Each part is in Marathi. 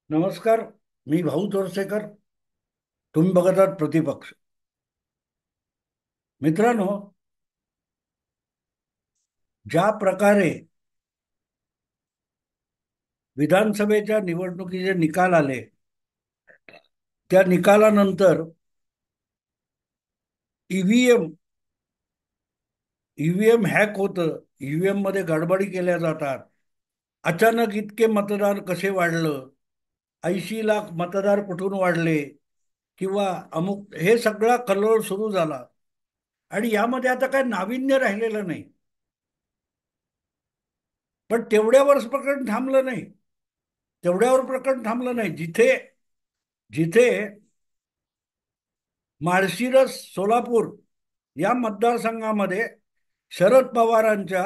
नमस्कार. मी भाऊ तोरसेकर. तुम्ही बघत आहात प्रतिपक्ष. मित्रांनो, ज्या प्रकारे विधानसभेच्या निवडणुकीचे निकाल आले, त्या निकालानंतर ईव्हीएम ईव्हीएम हॅक होतं. ईव्हीएम मध्ये गडबडी केल्या जातात. अचानक इतके मतदार कसे वाढलं, 80 लाख मतदार कुठून वाढले, किंवा अमुक, हे सगळा कल्लोळ सुरू झाला. आणि यामध्ये आता काही नाविन्य राहिलेलं नाही. पण तेवढ्यावर प्रकरण थांबलं नाही. जिथे जिथे माळशिरस, सोलापूर या मतदारसंघामध्ये शरद पवारांच्या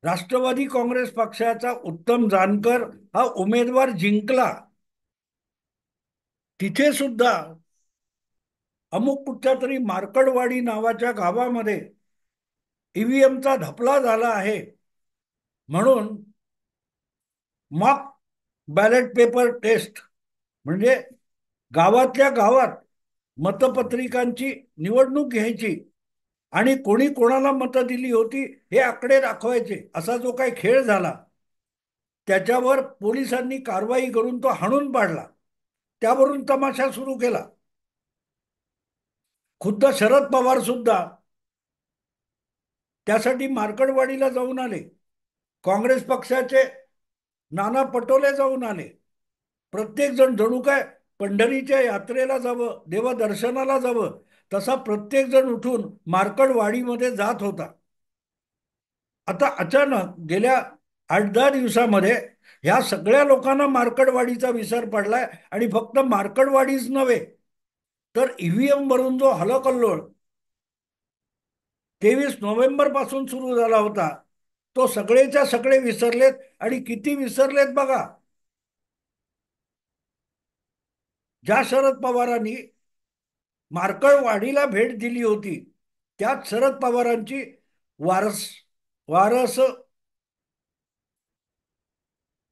राष्ट्रवादी काँग्रेस पक्षाचा उत्तम जानकर हा उमेदवार जिंकला, तिथे सुद्धा अमुक कुठच्या तरी मार्कडवाडी नावाच्या गावामध्ये ईव्हीएमचा धपला झाला आहे म्हणून मॉक बॅलेट पेपर टेस्ट, म्हणजे गावातल्या गावात मतपत्रिकांची निवडणूक घ्यायची आणि कोणी कोणाला मतं दिली होती हे आकडे दाखवायचे, असा जो काही खेळ झाला, त्याच्यावर पोलिसांनी कारवाई करून तो हाणून पाडला. त्यावरून तमाशा सुरू केला. खुद्द शरद पवार सुद्धा त्यासाठी मार्कडवाडीला जाऊन आले. काँग्रेस पक्षाचे नाना पटोले जाऊन आले. प्रत्येक जण जणू काय पंढरीच्या यात्रेला जावं, देवदर्शनाला जावं, तसा प्रत्येक जण उठून मार्कडवाडीमध्ये जात होता. आता अचानक गेल्या 8-10 दिवसामध्ये ह्या सगळ्या लोकांना मार्कडवाडीचा विसर पडलाय. आणि फक्त मार्कडवाडीच नव्हे, तर ईव्हीएम वरून जो हलकल्लोळ 23 नोव्हेंबर पासून सुरू झाला होता, तो सगळेच्या सगळे विसरलेत. आणि किती विसरलेत बघा. ज्या शरद पवारांनी मार्कडवाडीला भेट दिली होती, त्याच शरद पवारांची वारस वारस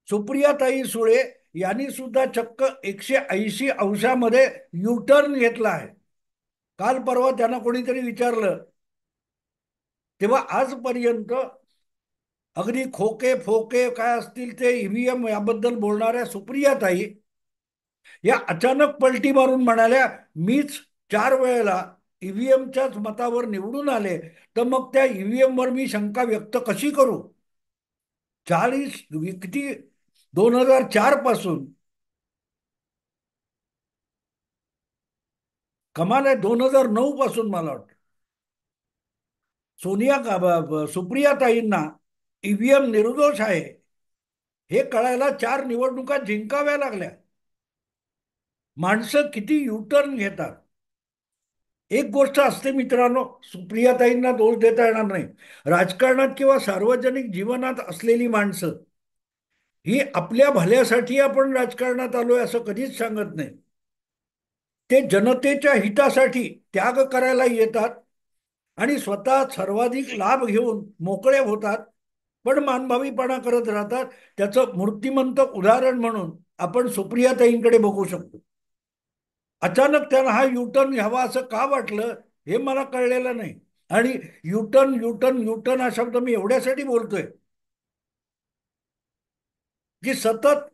सुप्रियाताई सुळे यांनी सुद्धा चक्क 180 अंशामध्ये युटर्न घेतला आहे. काल परवा त्यांना कोणीतरी विचारलं, तेव्हा आजपर्यंत अगदी खोके फोके काय असतील ते ईव्हीएम याबद्दल बोलणाऱ्या सुप्रियाताई या अचानक पलटी मारून म्हणाल्या, मीच 4 वेळेला ईव्हीएमच्याच मतावर निवडून आले, तर मग त्या ईव्हीएम वर मी शंका व्यक्त कशी करू. 40 किती, 2004 पासून, कमाल आहे, 2009 पासून मला वाटतं सुप्रियाताईंना ईव्हीएम निर्दोष आहे हे कळायला 4 निवडणुका जिंकाव्या लागल्या. माणसं किती युटर्न घेतात. एक गोष्ट असते मित्रांनो, सुप्रियाताईंना दोष देता येणार नाही. राजकारणात किंवा सार्वजनिक जीवनात असलेली माणसं ही आपल्या भल्यासाठी आपण राजकारणात आलोय असं कधीच सांगत नाही. ते जनतेच्या हितासाठी त्याग करायला येतात आणि स्वतः सर्वाधिक लाभ घेऊन मोकळे होतात, पण मानभावीपणा करत राहतात. त्याचं मूर्तिमंत उदाहरण म्हणून आपण सुप्रियाताईंकडे बघू शकतो. अचानक त्यांना हा युटर्न घ्यावा असं का वाटलं हे मला कळलेलं नाही. आणि युटर्न युटर्न युटर्न हा शब्द मी एवढ्यासाठी बोलतोय की सतत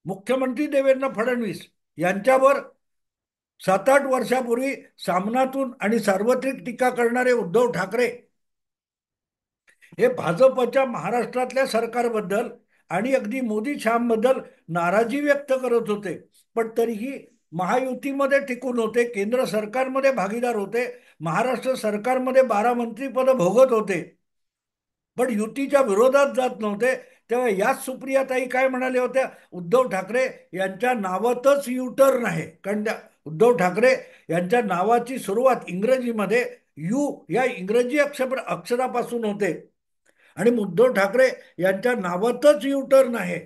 मुख्यमंत्री देवेंद्र फडणवीस यांच्यावर 7-8 वर्षापूर्वी सामनातून आणि सार्वत्रिक टीका करणारे उद्धव ठाकरे हे भाजपच्या महाराष्ट्रातल्या सरकारबद्दल आणि अगदी मोदी शहाबद्दल नाराजी व्यक्त करत होते. पण तरीही महायुतीमध्ये टिकून होते, केंद्र सरकारमध्ये भागीदार होते, महाराष्ट्र सरकारमध्ये 12 मंत्रीपद भोगत होते, पण युतीच्या विरोधात जात नव्हते. तेव्हा याच सुप्रियाताई काय म्हणाल्या होत्या, उद्धव ठाकरे यांच्या नावातच युटर्न आहे. कारण उद्धव ठाकरे यांच्या नावाची सुरुवात इंग्रजीमध्ये यू या इंग्रजी अक्षरापासून होते आणि उद्धव ठाकरे यांच्या नावातच युटर्न आहे.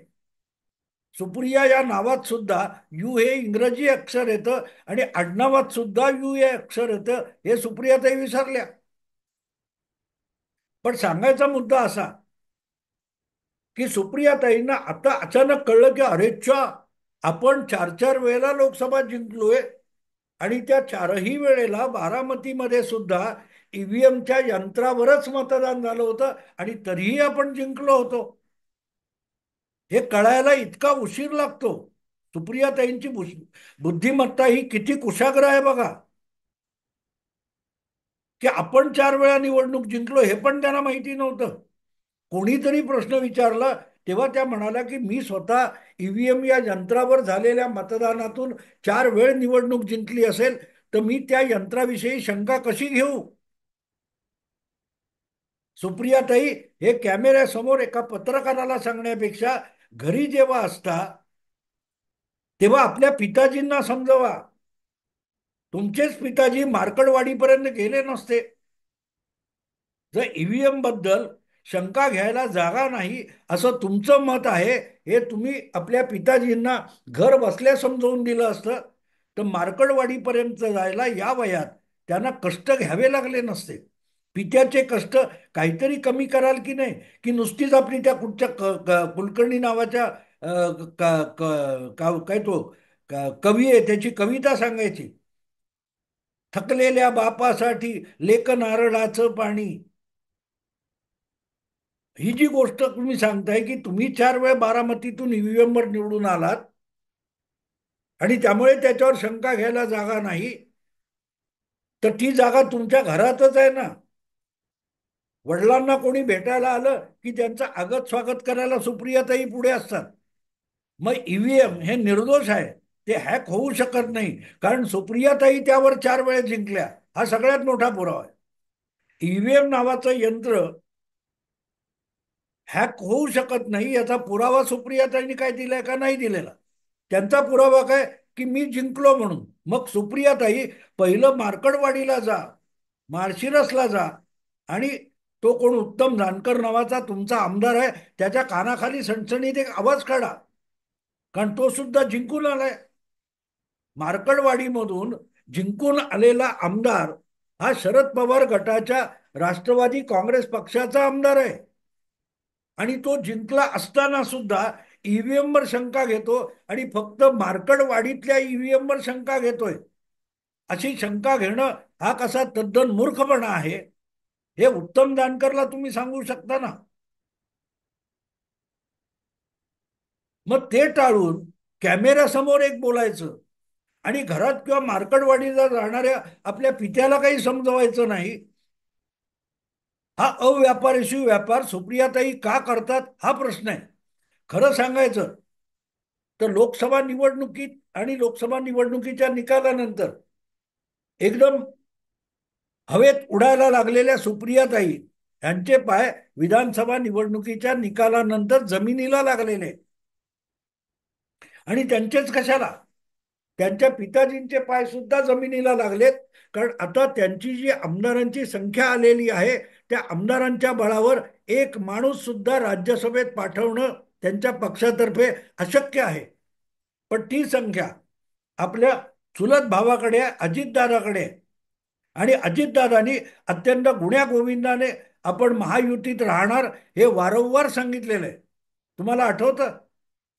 सुप्रिया या नावात सुद्धा यू हे इंग्रजी अक्षर येतं आणि आडनावात सुद्धा यू हे अक्षर येतं, हे सुप्रियाताई विसरल्या. पण सांगायचा मुद्दा असा की सुप्रियाताईंना आता अचानक कळलं की अरेच्छा, आपण चार चार वेळेला लोकसभा जिंकलोय आणि त्या चारही वेळेला बारामतीमध्ये सुद्धा ईव्हीएमच्या यंत्रावरच मतदान झालं होतं आणि तरीही आपण जिंकलो होतो. हे कळायला इतका उशीर लागतो. सुप्रियाताईंची बुद्धिमत्ता ही किती कुशाग्र आहे बघा, की आपण चार वेळा निवडणूक जिंकलो हे पण त्यांना माहिती नव्हतं. कोणीतरी प्रश्न विचारला तेव्हा त्या म्हणाल्या की मी स्वतः ईव्हीएम या यंत्रावर झालेल्या मतदानातून चार वेळ निवडणूक जिंकली असेल तर मी त्या यंत्राविषयी शंका कशी घेऊ. सुप्रियाताई हे कॅमेऱ्यासमोर एका पत्रकाराला सांगण्यापेक्षा घरी जेव्हा असता तेव्हा आपल्या पिताजींना समजवा. तुमचेच पिताजी मार्कडवाडीपर्यंत गेले नसते. जर ईव्हीएम बद्दल शंका घ्यायला जागा नाही असं तुमचं मत आहे, हे तुम्ही आपल्या पिताजींना घर बसल्या समजावून दिलं असतं तर मार्कडवाडीपर्यंत जायला या वयात त्यांना कष्ट घ्यावे लागले नसते. पित्याचे कष्ट काहीतरी कमी कराल की नाही, की नुसतीच आपली त्या कुठच्या कुलकर्णी नावाच्या काय तो कवी आहे त्याची कविता सांगायची, थकलेल्या बापासाठी लेक नारळाचं पाणी. ही जी गोष्ट तुम्ही सांगताय की तुम्ही चार वेळ बारामतीतून ईव्हीएम वर निवडून आलात आणि त्यामुळे त्याच्यावर शंका घ्यायला जागा नाही, तर ती जागा तुमच्या घरातच आहे ना. वडिलांना कोणी भेटायला आलं की त्यांचं आगत स्वागत करायला सुप्रियाताई पुढे असतात. मग ईव्हीएम हे निर्दोष आहे, ते हॅक होऊ शकत नाही, कारण सुप्रियाताई त्यावर चार वेळा जिंकल्या, हा सगळ्यात मोठा पुरावा आहे. ईव्हीएम नावाचं यंत्र हॅक होऊ शकत नाही याचा पुरावा सुप्रियाताईंनी काय दिलाय का नाही दिलेला. त्यांचा पुरावा काय, की मी जिंकलो म्हणून. मग सुप्रियाताई पहिलं मार्कडवाडीला जा, माळशिरसला जा आणि तो कोण उत्तम जानकर नावाचा तुमचा आमदार आहे त्याच्या कानाखाली सणसणीत एक आवाज काढा, कारण तो सुद्धा जिंकून आलाय. मार्कडवाडीमधून जिंकून आलेला आमदार हा शरद पवार गटाच्या राष्ट्रवादी काँग्रेस पक्षाचा आमदार आहे आणि तो जिंकला असताना सुद्धा ईव्हीएम वर शंका घेतो आणि फक्त मार्कडवाडीतल्या ईव्हीएम वर शंका घेतोय. अशी शंका घेणं हा कसा तद्दन मूर्खपणा आहे, हे उत्तम जानकरला तुम्ही सांगू शकता ना. मग ते टाळून कॅमेऱ्यासमोर एक बोलायचं आणि घरात किंवा मार्कडवाडीला जाणाऱ्या आपल्या पित्याला काही समजवायचं नाही. हा अव्यापारीशी व्यापार सुप्रियाताई का करतात हा प्रश्न आहे. खरं सांगायचं तर लोकसभा निवडणुकीत आणि लोकसभा निवडणुकीच्या निकालानंतर एकदम हवेत उडायला लागलेल्या सुप्रियाताई यांचे पाय विधानसभा निवडणुकीच्या निकालानंतर जमिनीला लागलेले. आणि त्यांचेच कशाला, त्यांच्या पिताजींचे पाय सुद्धा जमिनीला लागलेत, कारण आता त्यांची जी आमदारांची संख्या आलेली आहे त्या आमदारांच्या बळावर एक माणूस सुद्धा राज्यसभेत पाठवणं त्यांच्या पक्षातर्फे अशक्य आहे. पण ती संख्या आपल्या चुलत भावाकडे अजितदादाकडे, आणि अजितदादांनी अत्यंत गुण्यागोविंदाने आपण महायुतीत राहणार हे वारंवार सांगितलेलं आहे. तुम्हाला आठवतं,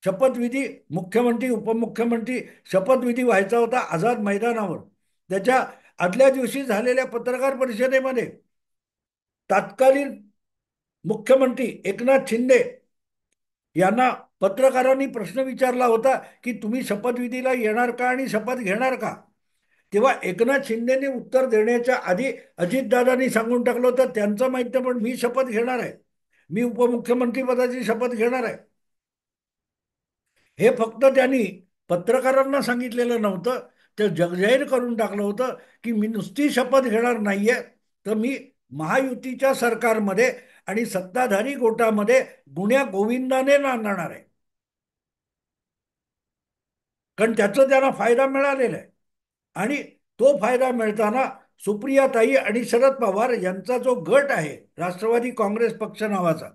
शपथविधी मुख्यमंत्री उपमुख्यमंत्री शपथविधी व्हायचा होता आझाद मैदानावर. त्याच्या आदल्या दिवशी झालेल्या पत्रकार परिषदेमध्ये तत्कालीन मुख्यमंत्री एकनाथ शिंदे यांना पत्रकारांनी प्रश्न विचारला होता की तुम्ही शपथविधीला येणार का आणि शपथ घेणार का. तेव्हा एकनाथ शिंदेने उत्तर देण्याच्या आधी अजितदादांनी सांगून टाकलं होतं त्यांचं माहिती पण मी शपथ घेणार आहे, मी उपमुख्यमंत्री पदाची शपथ घेणार आहे. हे फक्त त्यांनी पत्रकारांना सांगितलेलं नव्हतं, ते जगजाहीर करून टाकलं होतं की मी नुसती शपथ घेणार नाहीये, तर मी महायुतीच्या सरकारमध्ये आणि सत्ताधारी गोटामध्ये गुण्या गोविंदाने नांदणार आहे, कारण त्याचा त्यांना फायदा मिळालेला आहे. आणि तो फायदा मिळताना सुप्रियाताई आणि शरद पवार यांचा जो गट आहे राष्ट्रवादी काँग्रेस पक्ष नावाचा,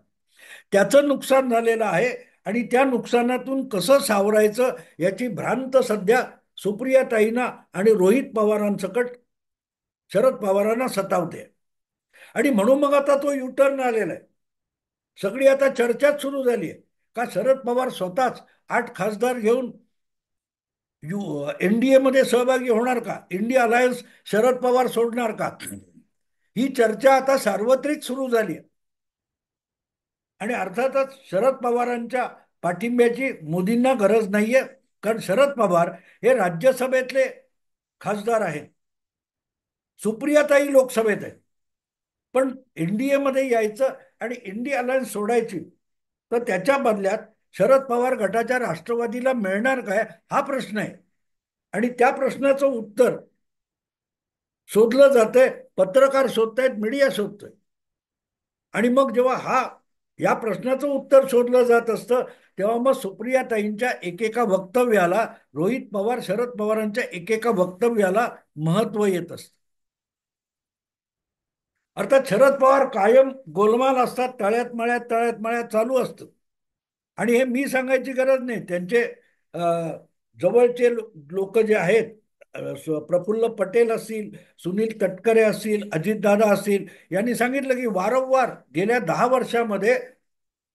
त्याचं नुकसान झालेलं आहे आणि त्या नुकसानातून कसं सावरायचं याची भ्रांत सध्या सुप्रियाताईंना आणि रोहित पवारांसकट शरद पवारांना सतावते. आणि म्हणून मग आता तो युटर्न आलेला आहे. सगळी आता चर्चाच सुरू झाली आहे का शरद पवार स्वतःच 8 खासदार घेऊन एनडीए मध्ये सहभागी होणार का, इंडिया अलायन्स शरद पवार सोडणार का, ही चर्चा आता सार्वत्रिक सुरू झाली आहे. आणि अर्थातच शरद पवारांच्या पाठिंब्याची मोदींना गरज नाहीये, कारण शरद पवार हे राज्यसभेतले खासदार आहेत, सुप्रियाताई लोकसभेत आहेत. पण एनडीए मध्ये यायचं आणि इंडिया अलायन्स सोडायची, तर त्याच्या बदल्यात शरद पवार गटाच्या राष्ट्रवादीला मिळणार काय, हा प्रश्न आहे. आणि त्या प्रश्नाचं उत्तर शोधलं जातंय, पत्रकार शोधतायत, मीडिया शोधतोय. आणि मग जेव्हा या प्रश्नाचं उत्तर शोधलं जात असतं, तेव्हा मग सुप्रियाताईंच्या एकेका वक्तव्याला, रोहित पवार शरद पवारांच्या एकेका वक्तव्याला महत्व येत असतं. अर्थात शरद पवार कायम गोलमाल असतात, तळ्यात मळ्यात तळ्यात मळ्यात चालू असतं. आणि हे मी सांगायची गरज नाही, त्यांचे जवळचे लोक जे आहेत, प्रफुल्ल पटेल असतील, सुनील तटकरे असतील, अजितदादा असतील, यांनी सांगितलं की वारंवार गेल्या 10 वर्षामध्ये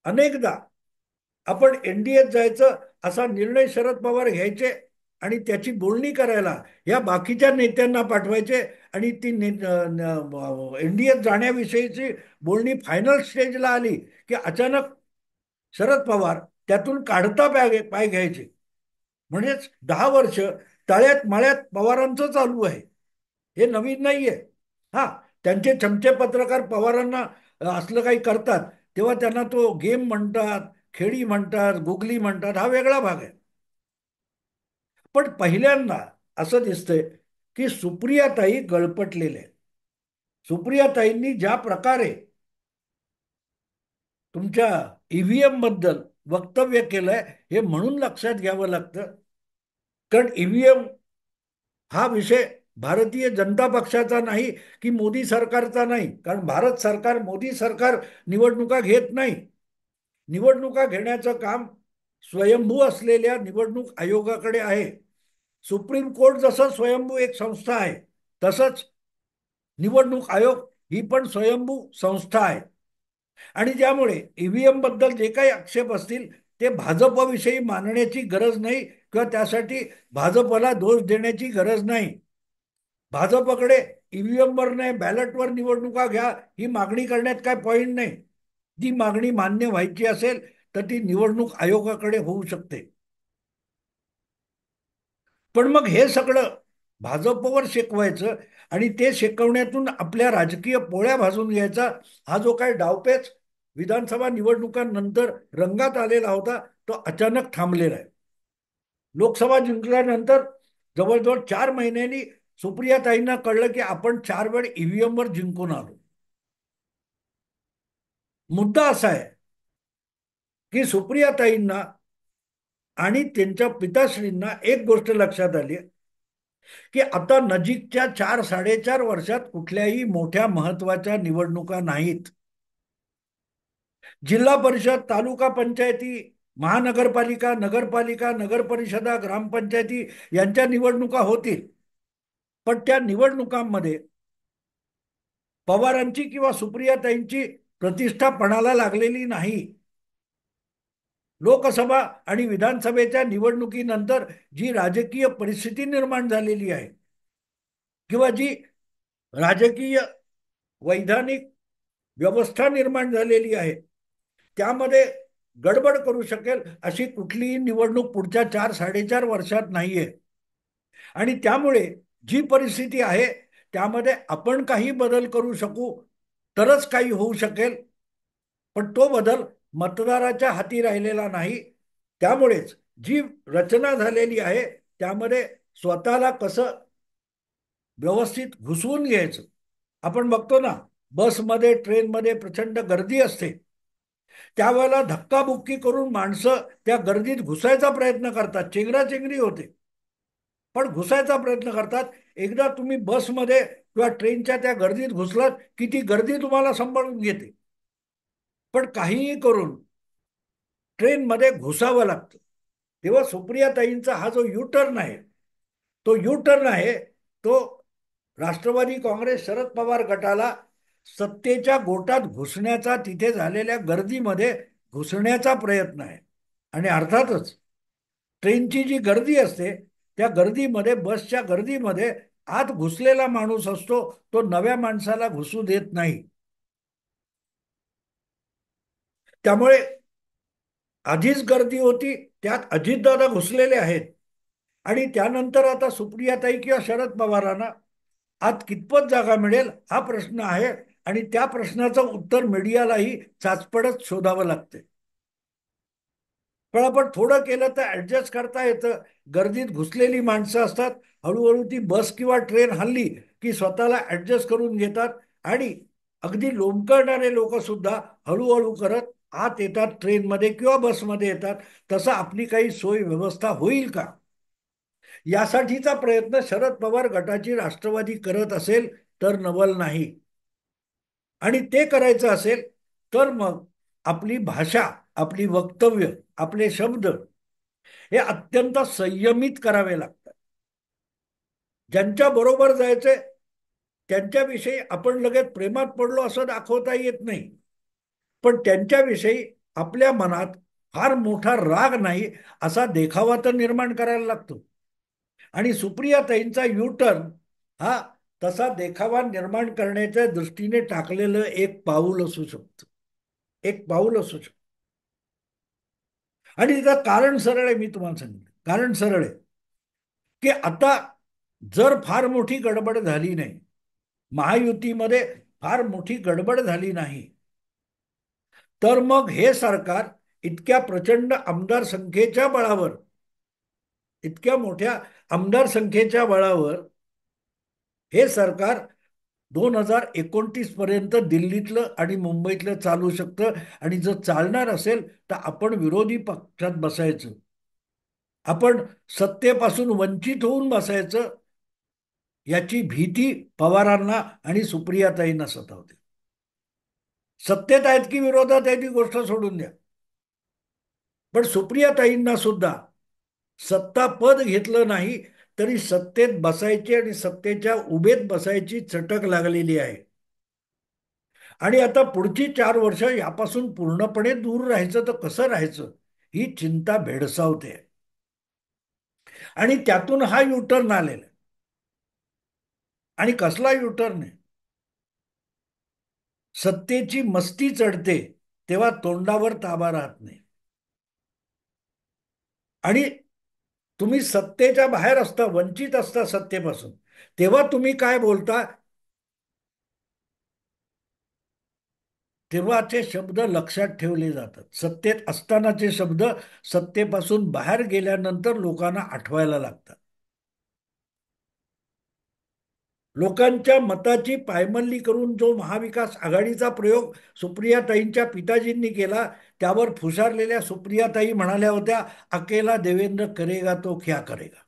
अनेकदा आपण एनडीएत जायचं असा निर्णय शरद पवार घ्यायचे आणि त्याची बोलणी करायला या बाकीच्या नेत्यांना पाठवायचे, आणि ती एनडीएत जाण्याविषयीची बोलणी फायनल स्टेजला आली की अचानक शरद पवार त्यातून काढता पाय घ्यायचे. म्हणजेच 10 वर्ष तळ्यात मळ्यात पवारांचं चालू आहे, हे नवीन नाहीये. हा, त्यांचे चमचे पत्रकार पवारांना असलं काही करतात तेव्हा त्यांना तो गेम म्हणतात, खेळी म्हणतात, गुगली म्हणतात, हा वेगळा भाग आहे. पण पहिल्यांदा असं दिसतंय की सुप्रियाताई गळपटलेले आहेत. सुप्रियाताईंनी ज्या प्रकारे तुमच्या ईव्हीएम बद्दल वक्तव्य केलंय, हे म्हणून लक्षात घ्यावं लागतं. कारण ईव्हीएम हा विषय भारतीय जनता पक्षाचा नाही की मोदी सरकारचा नाही, कारण भारत सरकार, मोदी सरकार निवडणुका घेत नाही. निवडणुका घेण्याचं काम स्वयंभू असलेल्या निवडणूक आयोगाकडे आहे. सुप्रीम कोर्ट जसं स्वयंभू एक संस्था आहे, तसंच निवडणूक आयोग ही पण स्वयंभू संस्था आहे. आणि त्यामुळे ईव्हीएम बद्दल जे काही आक्षेप असतील ते भाजपविषयी मानण्याची गरज नाही, किंवा त्यासाठी भाजपला दोष देण्याची गरज नाही. भाजपकडे ईव्हीएमवर नाही, बॅलेटवर निवडणुका घ्या ही मागणी करण्यात काय पॉईंट नाही. ती मागणी मान्य व्हायची असेल तर ती निवडणूक आयोगाकडे होऊ शकते. पण मग हे सगळं भाजपवर शेकवायचं आणि ते शेकवण्यातून आपल्या राजकीय पोळ्या भाजून घ्यायचा, हा जो काही डावपेच विधानसभा निवडणुकांनंतर रंगात आलेला होता, तो अचानक थांबलेला आहे. लोकसभा जिंकल्यानंतर जवळजवळ 4 महिन्यांनी सुप्रियाताईंना कळलं की आपण 4 वेळ ईव्हीएमवर जिंकून आलो. मुद्दा असा आहे की सुप्रियाताईंना आणि त्यांच्या पिताश्रींना एक गोष्ट लक्षात आली की आता नजीकच्या 4-4.5 वर्षात कुठल्याही मोठ्या महत्वाच्या निवडणुका नाहीत. जिल्हा परिषद, तालुका पंचायती, महानगरपालिका, नगरपालिका, नगरपरिषदा, ग्रामपंचायती यांच्या निवडणुका होतील. पण त्या निवडणुकांमध्ये पवारांची किंवा सुप्रियाताईंची प्रतिष्ठा पणाला लागलेली नाही. लोकसभा आणि विधानसभेच्या निवडणुकीनंतर जी राजकीय परिस्थिती निर्माण झालेली आहे, किंवा जी राजकीय वैधानिक व्यवस्था निर्माण झालेली आहे, त्यामध्ये गडबड करू शकेल अशी कुठलीही निवडणूक पुढच्या 4-4.5 वर्षात नाहीये. आणि त्यामुळे जी परिस्थिती आहे त्यामध्ये आपण काही बदल करू शकू तरच काही होऊ शकेल. पण तो बदल मतदाराच्या हाती राहिलेला नाही. त्यामुळेच जी रचना झालेली आहे त्यामध्ये स्वतःला कसं व्यवस्थित घुसवून घ्यायचं. आपण बघतो ना, बसमध्ये, ट्रेनमध्ये प्रचंड गर्दी असते, त्यावेळेला धक्काबुक्की करून माणसं त्या गर्दीत घुसायचा प्रयत्न करतात, चेंगराचेंगरी होते, पण घुसायचा प्रयत्न करतात. एकदा तुम्ही बसमध्ये किंवा ट्रेनच्या त्या गर्दीत घुसलात की ती गर्दी तुम्हाला सांभाळून घेते. पण काहीही करून ट्रेनमध्ये घुसावं लागतं. तेव्हा सुप्रियाताईंचा हा जो यू टर्न आहे, तो यू टर्न आहे, तो राष्ट्रवादी काँग्रेस शरद पवार गटाला सत्तेच्या गोटात घुसण्याचा, तिथे झालेल्या गर्दीमध्ये घुसण्याचा प्रयत्न आहे. आणि अर्थातच ट्रेनची जी गर्दी असते, त्या गर्दीमध्ये, बसच्या गर्दीमध्ये आत घुसलेला माणूस असतो, तो नव्या माणसाला घुसू देत नाही. त्यामुळे आधीच गर्दी होती, त्यात अजितदादा घुसलेले आहेत. आणि त्यानंतर आता सुप्रियाताई किंवा शरद पवारांना आत कितपत जागा मिळेल हा प्रश्न आहे. आणि त्या प्रश्नाचं उत्तर मीडियालाही चाचपडत शोधावं लागते. पण आपण थोडं केलं तर ऍडजस्ट करता येतं. गर्दीत घुसलेली माणसं असतात, हळूहळू ती बस किंवा ट्रेन हल्ली की स्वतःला ऍडजस्ट करून घेतात. आणि अगदी लोंबकळणारे लोक सुद्धा हळूहळू करत आत येतात, ट्रेनमध्ये किंवा बसमध्ये येतात. तसं आपली काही सोय व्यवस्था होईल का, यासाठीचा प्रयत्न शरद पवार गटाची राष्ट्रवादी करत असेल तर नवल नाही. आणि ते करायचं असेल तर मग आपली भाषा, आपली वक्तव्य, आपले शब्द हे अत्यंत संयमित करावे लागतात. ज्यांच्या बरोबर जायचंय त्यांच्याविषयी आपण लगेच प्रेमात पडलो असं दाखवता येत नाही. पण त्यांच्याविषयी आपल्या मनात फार मोठा राग नाही असा देखावा तर निर्माण करायला लागतो. आणि सुप्रियाताईंचा युटर्न हा तसा देखावा निर्माण करण्याच्या दृष्टीने टाकलेलं एक पाऊल असू शकतं. एक पाऊल असू शकतं. आणि त्याचं कारण सरळ आहे, मी तुम्हाला सांगितलं कारण सरळ आहे की आता जर फार मोठी गडबड झाली नाही, महायुतीमध्ये फार मोठी गडबड झाली नाही, तर मग हे सरकार इतक्या प्रचंड आमदार संख्येच्या बळावर, इतक्या मोठ्या आमदार संख्येच्या बळावर हे सरकार 2029 पर्यंत दिल्लीतलं आणि मुंबईतलं चालू शकतं. आणि जर चालणार असेल तर आपण विरोधी पक्षात बसायचं, आपण सत्तेपासून वंचित होऊन बसायचं, याची भीती पवारांना आणि सुप्रियाताईंना सतावते. सत्तेत आहेत की विरोधात आहेत ही गोष्ट सोडून द्या, पण सुप्रियाताईंना सुद्धा सत्ता पद घेतलं नाही तरी सत्तेत बसायची आणि सत्तेच्या उभेत बसायची चटक लागलेली आहे. आणि आता पुढची 4 वर्ष यापासून पूर्णपणे दूर राहायचं तर कसं राहायचं, ही चिंता भेडसावते. आणि त्यातून हा युटर्न आलेला. आणि कसला युटर्न आहे, सत्तेची मस्ती चढते तेव्हा तोंडावर ताबा राहत नाही. आणि तुम्ही सत्तेच्या बाहेर असता, वंचित असता सत्तेपासून, तेव्हा तुम्ही काय बोलता, तेव्हाचे शब्द लक्षात ठेवले जातात. सत्तेत असतानाचे शब्द सत्तेपासून बाहेर गेल्यानंतर लोकांना आठवायला लागतात. लोकांच्या मताची पायमल्ली करून जो महाविकास आघाडीचा प्रयोग सुप्रियाताईंच्या पिताजींनी केला, त्यावर फुसारलेल्या सुप्रियाताई म्हणाल्या होत्या, अकेला देवेंद्र करेगा तो क्या करेगा.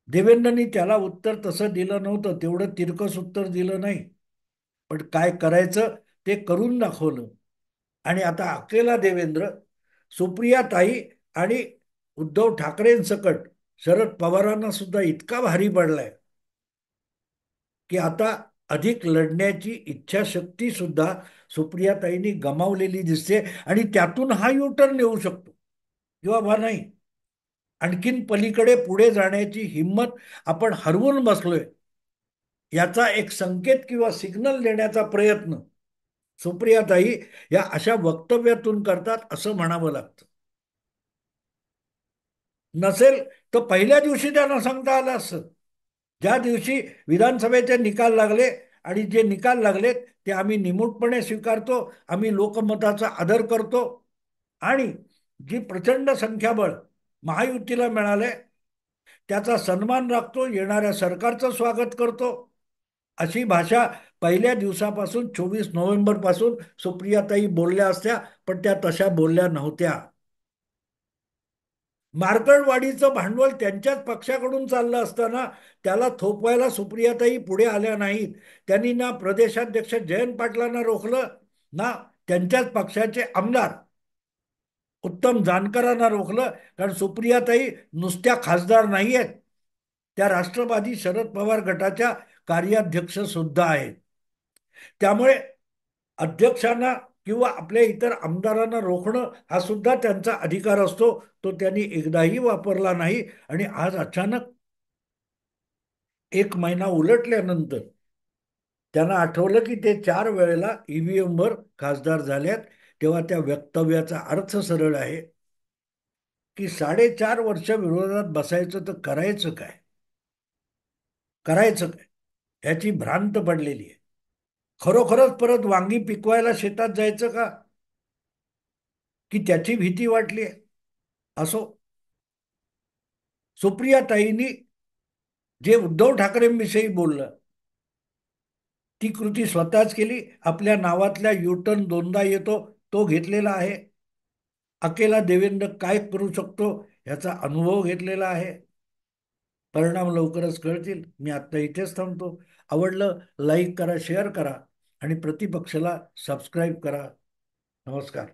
देवेंद्रनी त्याला उत्तर तसं दिलं नव्हतं, तेवढं तिरकस उत्तर दिलं नाही, पण काय करायचं ते करून दाखवलं. आणि आता अकेला देवेंद्र, सुप्रियाताई आणि उद्धव ठाकरेंसकट शरद पवारांना सुद्धा इतका भारी पडलाय की आता अधिक लढण्याची इच्छाशक्ती सुद्धा सुप्रियाताईंनी गमावलेली दिसते. आणि त्यातून हा युटर्न येऊ शकतो किंवा बा नाही, आणखीन पलीकडे पुढे जाण्याची हिंमत आपण हरवून बसलोय, याचा एक संकेत किंवा सिग्नल देण्याचा प्रयत्न सुप्रियाताई या अशा वक्तव्यातून करतात असं म्हणावं लागतं. नसेल तर पहिल्या दिवशी त्यांना सांगता आलं असतं. ज्या दिवशी विधानसभेचे निकाल लागले, आणि जे निकाल लागलेत ते आम्ही निमूटपणे स्वीकारतो, आम्ही लोकमताचा आदर करतो, आणि जी प्रचंड संख्याबळ महायुतीला मिळालंय त्याचा सन्मान राखतो, येणाऱ्या सरकारचं स्वागत करतो, अशी भाषा पहिल्या दिवसापासून 24 नोव्हेंबर पासून सुप्रियाताई बोलल्या असत्या. पण त्या तशा बोलल्या नव्हत्या. मार्कडवाडीचं भांडवल त्यांच्याच पक्षाकडून चाललं असताना त्याला थोपवायला सुप्रियाताई पुढे आल्या नाहीत. त्यांनी ना प्रदेशाध्यक्ष जयंत पाटलांना रोखलं, ना त्यांच्याच पक्षाचे आमदार उत्तम जानकरांना रोखलं. कारण सुप्रियाताई नुसत्या खासदार नाही आहेत, त्या राष्ट्रवादी शरद पवार गटाच्या कार्याध्यक्ष सुद्धा आहेत. त्यामुळे अध्यक्षांना किंवा आपल्या इतर आमदारांना रोखणं हा सुद्धा त्यांचा अधिकार असतो. तो त्यांनी एकदाही वापरला नाही आणि आज अचानक एक महिना उलटल्यानंतर त्यांना आठवलं की ते 4 वेळेला ईव्हीएम वर खासदार झाल्यात. तेव्हा त्या वक्तव्याचा अर्थ सरळ आहे की 4.5 वर्ष विरोधात बसायचं तर करायचं काय, करायचं काय ह्याची भ्रांत पडलेली आहे. खरोखरच परत वांगी पिकवायला शेतात जायचं का, की त्याची भीती वाटली आहे. असो, सुप्रियाताईंनी जे उद्धव ठाकरेंविषयी बोललं ती कृती स्वतःच केली. आपल्या नावातल्या युटर्न दोनदा येतो तो घेतलेला आहे. अकेला देवेंद्र काय करू शकतो याचा अनुभव घेतलेला आहे. परिणाम लवकरच कळतील. मी आता इथेच थांबतो. आवडलं लाईक करा, शेअर करा आणि प्रतिपक्षाला सबस्क्राईब करा. नमस्कार.